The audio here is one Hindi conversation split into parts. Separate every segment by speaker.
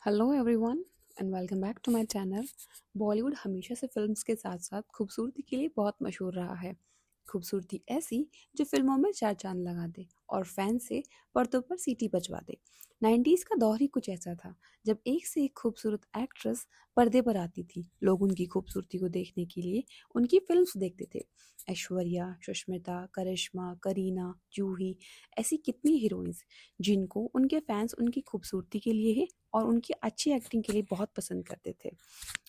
Speaker 1: Hello everyone and welcome back to my channel. Bollywood हमेशा से फिल्म्स के साथ साथ खूबसूरती के लिए बहुत मशहूर रहा है। खूबसूरती ऐसी जो फिल्मों में चार चांद लगा दे और फैन से पर्दों पर सीटी बजवा दे। 90s का दौर ही कुछ ऐसा था जब एक से एक खूबसूरत एक्ट्रेस पर्दे पर आती थी। लोग उनकी खूबसूरती को देखने के लिए उनकी फिल्म्स देखते थे। ऐश्वर्या, सुष्मिता, करिश्मा, करीना, जूही, ऐसी कितनी हीरोइंस जिनको उनके फैंस उनकी खूबसूरती के लिए ही और उनकी अच्छी एक्टिंग के लिए बहुत पसंद करते थे।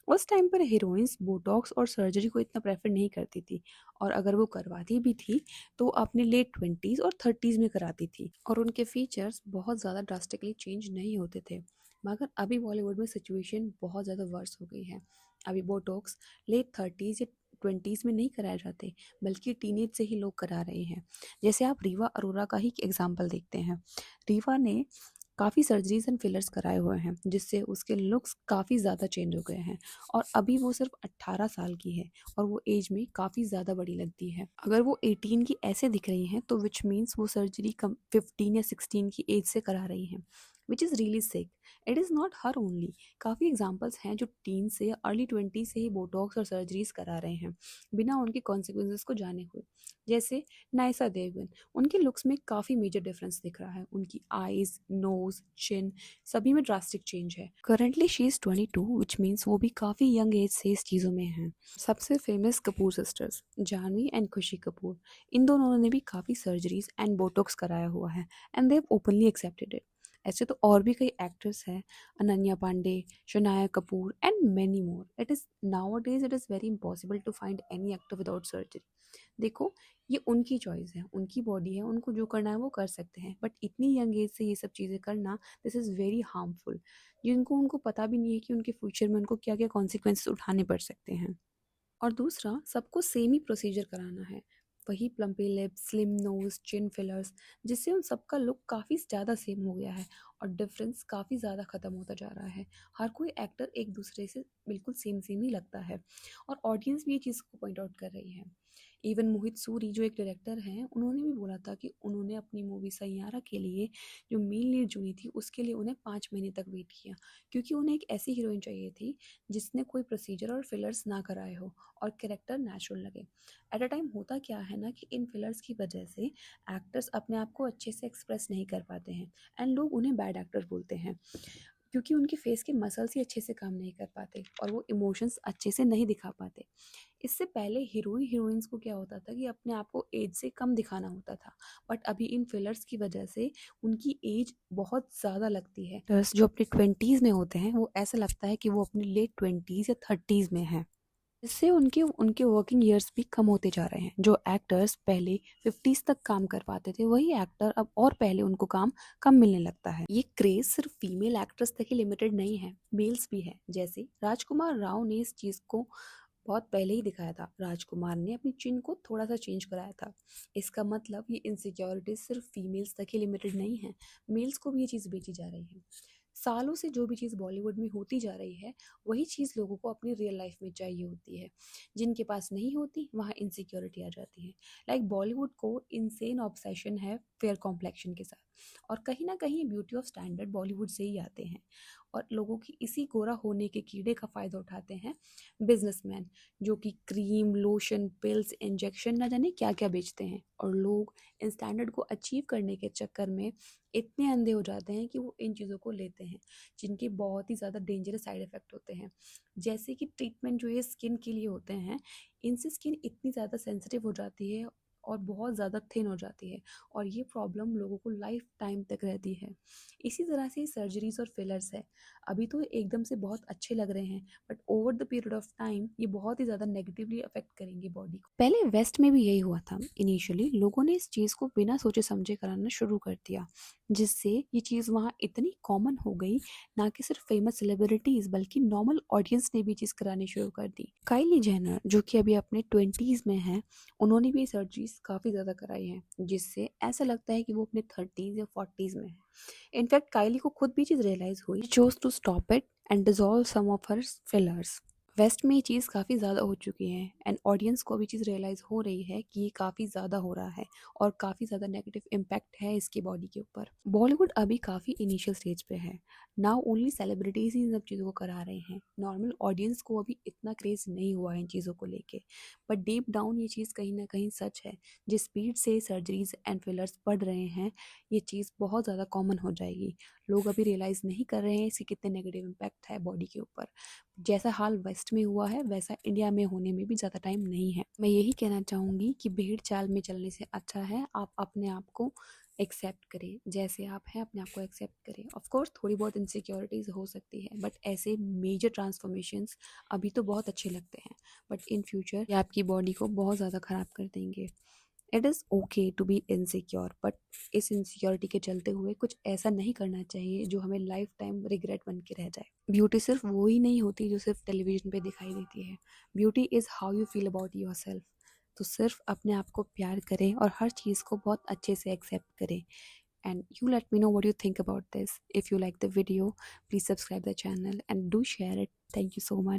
Speaker 1: उस टाइम पर हीरोइंस बोटॉक्स और सर्जरी को इतना प्रेफर नहीं करती थी, और अगर वो करवाती भी थी तो अपने लेट 20s और 30s में कराती थी, और उनके फीचर्स बहुत ज़्यादा ड्रास्टिकली चेंज नहीं होते थे। मगर अभी बॉलीवुड में सिचुएशन बहुत ज़्यादा वर्स हो गई है। अभी बोटॉक्स लेट 30s या 20s में नहीं कराए जाते, बल्कि टीनेज से ही लोग करा रहे हैं। जैसे आप रीवा अरोरा का ही एग्जाम्पल देखते हैं। रीवा ने काफ़ी सर्जरीज एंड फिलर्स कराए हुए हैं, जिससे उसके लुक्स काफ़ी ज़्यादा चेंज हो गए हैं। और अभी वो सिर्फ 18 साल की है और वो एज में काफ़ी ज़्यादा बड़ी लगती है। अगर वो 18 की ऐसे दिख रही हैं तो विच मीन्स वो सर्जरी कम 15 या 16 की एज से करा रही हैं, which is really sick. It is not her only. काफ़ी एग्जाम्पल्स हैं जो टीन से या अर्ली 20 से ही बोटॉक्स और सर्जरीज करा रहे हैं बिना उनके कॉन्सिक्वेंसेस को जाने हुए। जैसे नायसा देवगन, उनके लुक्स में काफ़ी मेजर डिफरेंस दिख रहा है। उनकी आईज, नोज, चिन, सभी में ड्रास्टिक चेंज है। Currently she is 22, which means वो भी काफ़ी यंग एज से इस चीज़ों में हैं। सबसे famous Kapoor sisters, Janhvi and Khushi Kapoor, इन दोनों ने भी काफ़ी सर्जरीज एंड बोटॉक्स कराया हुआ है and they have openly accepted it. ऐसे तो और भी कई एक्टर्स हैं, Ananya Panday, Shanaya Kapoor and many more. It is nowadays it is very impossible to find any actor without surgery. देखो, ये उनकी चॉइस है, उनकी बॉडी है, उनको जो करना है वो कर सकते हैं, बट इतनी यंग एज से ये सब चीज़ें करना, दिस इज़ वेरी हार्मफुल। जिनको उनको पता भी नहीं है कि उनके फ्यूचर में उनको क्या क्या कॉन्सिक्वेंसेस उठाने पड़ सकते हैं। और दूसरा, सबको सेम ही प्रोसीजर कराना है, वही प्लम्पी लिप्स, स्लिम नोज, चिन फिलर्स, जिससे उन सबका लुक काफ़ी ज़्यादा सेम हो गया है और डिफरेंस काफ़ी ज़्यादा ख़त्म होता जा रहा है। हर कोई एक्टर एक दूसरे से बिल्कुल सेम सेम ही लगता है, और ऑडियंस भी ये चीज़ को पॉइंट आउट कर रही है। इवन मोहित सूरी जो एक डायरेक्टर हैं, उन्होंने भी बोला था कि उन्होंने अपनी मूवी सैयारा के लिए जो मेन लीड चुनी थी उसके लिए उन्हें 5 महीने तक वेट किया, क्योंकि उन्हें एक ऐसी हीरोइन चाहिए थी जिसने कोई प्रोसीजर और फिलर्स ना कराए हो और कैरेक्टर नेचुरल लगे। एट अ टाइम होता क्या है ना कि इन फिलर्स की वजह से एक्टर्स अपने आप को अच्छे से एक्सप्रेस नहीं कर पाते हैं एंड लोग उन्हें बैड एक्टर बोलते हैं, क्योंकि उनके फेस के मसल्स ही अच्छे से काम नहीं कर पाते और वो इमोशंस अच्छे से नहीं दिखा पाते। इससे पहले हीरोइंस को क्या होता था कि अपने आप को एज से कम दिखाना होता था, बट अभी इन फिलर्स की वजह से उनकी एज बहुत ज़्यादा लगती है। जो अपने 20s में होते हैं वो ऐसा लगता है कि वो अपने लेट 20s या 30s में हैं। इससे उनके उनके वर्किंग ईयर्स भी कम होते जा रहे हैं। जो एक्टर्स पहले 50s तक काम कर पाते थे, वही एक्टर अब और पहले उनको काम कम मिलने लगता है। ये क्रेज सिर्फ फीमेल एक्ट्रेस तक ही लिमिटेड नहीं है, मेल्स भी है। जैसे राजकुमार राव ने इस चीज़ को बहुत पहले ही दिखाया था। राजकुमार ने अपनी चिन को थोड़ा सा चेंज कराया था। इसका मतलब ये इनसिक्योरिटीज सिर्फ फीमेल्स तक ही लिमिटेड नहीं है, मेल्स को भी ये चीज़ बेची जा रही है। सालों से जो भी चीज़ बॉलीवुड में होती जा रही है, वही चीज़ लोगों को अपनी रियल लाइफ में चाहिए होती है। जिनके पास नहीं होती, वहाँ इनसिक्योरिटी आ जाती है। लाइक बॉलीवुड को इनसेन ऑब्सेशन है फेयर कॉम्प्लेक्शन के साथ, और कहीं ना कहीं ब्यूटी ऑफ स्टैंडर्ड बॉलीवुड से ही आते हैं, और लोगों की इसी गोरा होने के कीड़े का फ़ायदा उठाते हैं बिजनेसमैन, जो कि क्रीम, लोशन, पिल्स, इंजेक्शन ना जाने क्या क्या बेचते हैं। और लोग इन स्टैंडर्ड को अचीव करने के चक्कर में इतने अंधे हो जाते हैं कि वो इन चीज़ों को लेते हैं, जिनके बहुत ही ज़्यादा डेंजरस साइड इफ़ेक्ट होते हैं। जैसे कि ट्रीटमेंट जो ये स्किन के लिए होते हैं, इनसे स्किन इतनी ज़्यादा सेंसिटिव हो जाती है और बहुत ज़्यादा थिन हो जाती है, और ये प्रॉब्लम लोगों को लाइफ टाइम तक रहती है। इसी तरह से सर्जरीज और फिलर्स है, अभी तो एकदम से बहुत अच्छे लग रहे हैं, but over the period of time ये बहुत ही ज़्यादा नेगेटिवली अफेक्ट करेंगे बॉडी को। पहले वेस्ट में भी यही हुआ था। इनिशियली लोगों ने इस चीज़ को बिना सोचे समझे कराना शुरू कर दिया, जिससे ये चीज़ वहाँ इतनी कॉमन हो गई, ना कि सिर्फ फेमस सेलिब्रिटीज बल्कि नॉर्मल ऑडियंस ने भी चीज़ करानी शुरू कर दी। काइली जेनर, जो कि अभी अपने 20s में है, उन्होंने भी सर्जरीज काफ़ी ज़्यादा कराई हैं, जिससे ऐसा लगता है कि वो अपने 30s या 40s में है। इनफैक्ट काइली को खुद भी चीज़ रियलाइज हुई, chose to stop it and dissolve some of her fillers. West में ये चीज़ काफ़ी ज़्यादा हो चुकी है एंड ऑडियंस को अभी चीज़ रियलाइज़ हो रही है कि ये काफ़ी ज़्यादा हो रहा है और काफ़ी ज़्यादा नेगेटिव इम्पैक्ट है इसकी बॉडी के ऊपर। बॉलीवुड अभी काफ़ी इनिशियल स्टेज पे है। नाउ ओनली सेलिब्रिटीज़ ही इन सब चीज़ों को करा रहे हैं। नॉर्मल ऑडियंस को अभी इतना क्रेज़ नहीं हुआ है इन चीज़ों को लेके। बट डीप डाउन ये चीज़ कहीं न कहीं सच है। जिस स्पीड से सर्जरीज़ एंड फिलर्स बढ़ रहे हैं, ये चीज़ बहुत ज़्यादा कॉमन हो जाएगी। लोग अभी रियलाइज़ नहीं कर रहे हैं इसके कितने नेगेटिव इम्पैक्ट है बॉडी के ऊपर। जैसा हाल वेस्ट में हुआ है वैसा इंडिया में होने में भी ज़्यादा टाइम नहीं है। मैं यही कहना चाहूँगी कि भेड़ चाल में चलने से अच्छा है आप अपने आप को एक्सेप्ट करें, जैसे आप हैं अपने आप को एक्सेप्ट करें। ऑफ कोर्स थोड़ी बहुत इनसिक्योरिटीज़ हो सकती है बट ऐसे मेजर ट्रांसफॉर्मेशंस अभी तो बहुत अच्छे लगते हैं बट इन फ्यूचर ये आपकी बॉडी को बहुत ज़्यादा ख़राब कर देंगे। It is okay to be insecure but इस इनसिक्योरिटी के चलते हुए कुछ ऐसा नहीं करना चाहिए जो हमें लाइफ टाइम रिग्रेट बन के रह जाए। ब्यूटी सिर्फ वो ही नहीं होती जो सिर्फ टेलीविजन पे दिखाई देती है। Beauty is how you feel about your self. तो सिर्फ अपने आप को प्यार करें और हर चीज़ को बहुत अच्छे से एक्सेप्ट करें। And you let me know what you think about this. If you like the video, please subscribe the channel and do share it. Thank you so much.